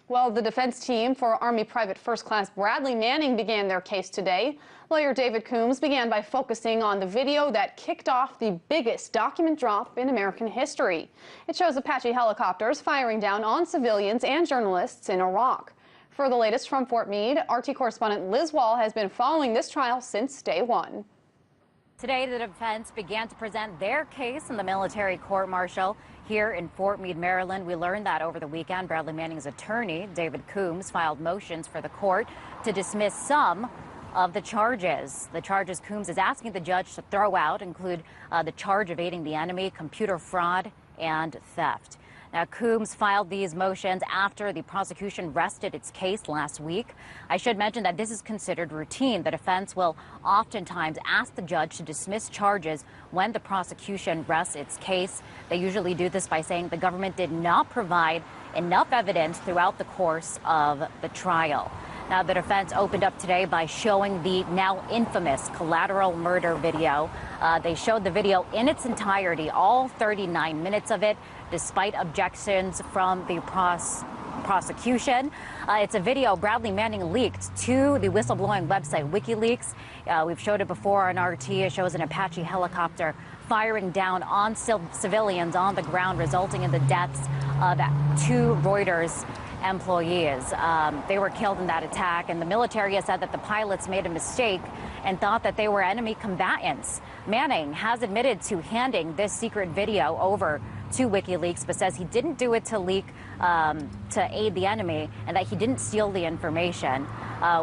Well, the defense team for Army Private First Class Bradley Manning began their case today. Lawyer David Coombs began by focusing on the video that kicked off the biggest document drop in American history. It shows Apache helicopters firing down on civilians and journalists in Iraq. For the latest from Fort Meade, RT correspondent Liz Wall has been following this trial since day one. Today, the defense began to present their case in the military court-martial here in Fort Meade, Maryland. We learned that over the weekend, Bradley Manning's attorney, David Coombs, filed motions for the court to dismiss some of the charges. The charges Coombs is asking the judge to throw out include the charge of aiding the enemy, computer fraud, and theft. Now, Coombs filed these motions after the prosecution rested its case last week. I should mention that this is considered routine. The defense will oftentimes ask the judge to dismiss charges when the prosecution rests its case. They usually do this by saying the government did not provide enough evidence throughout the course of the trial. Now, the defense opened up today by showing the now infamous collateral murder video. They showed the video in its entirety, all 39 minutes of it, despite objections from the prosecution. It's a video Bradley Manning leaked to the whistleblowing website WikiLeaks. We've showed it before on RT. It shows an Apache helicopter firing down on civilians on the ground, resulting in the deaths of 2 Reuters employees. They were killed in that attack, and the military has said that the pilots made a mistake and thought that they were enemy combatants. Manning has admitted to handing this secret video over to WikiLeaks, but says he didn't do it to leak to aid the enemy and that he didn't steal the information.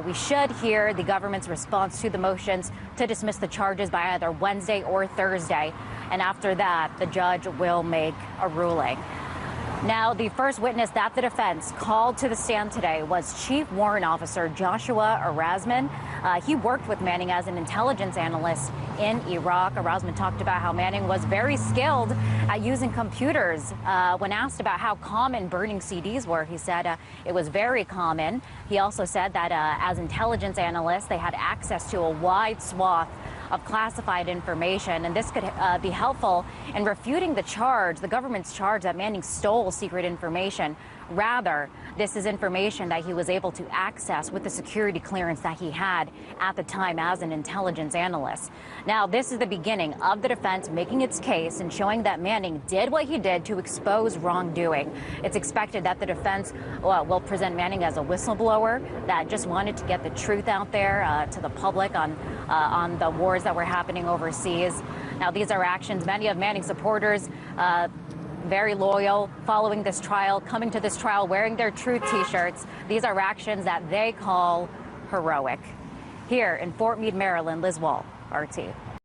We should hear the government's response to the motions to dismiss the charges by either Wednesday or Thursday, and after that, the judge will make a ruling. Now, the first witness that the defense called to the stand today was Chief Warrant Officer Joshua Erasman. He worked with Manning as an intelligence analyst in Iraq. Erasman talked about how Manning was very skilled at using computers. When asked about how common burning CDs were, he said it was very common. He also said that as intelligence analysts, they had access to a wide swath of classified information, and this could be helpful in refuting the government's charge that Manning stole secret information. Rather, this is information that he was able to access with the security clearance that he had at the time as an intelligence analyst. Now, this is the beginning of the defense making its case and showing that Manning did what he did to expose wrongdoing. It's expected that the defense will present Manning as a whistleblower that just wanted to get the truth out there to the public on the wars that were happening overseas. Now, these are actions many of Manning's supporters very loyal, following this trial, coming to this trial wearing their Truth T-shirts. These are actions that they call heroic. Here in Fort Meade, Maryland, Liz Wall, RT.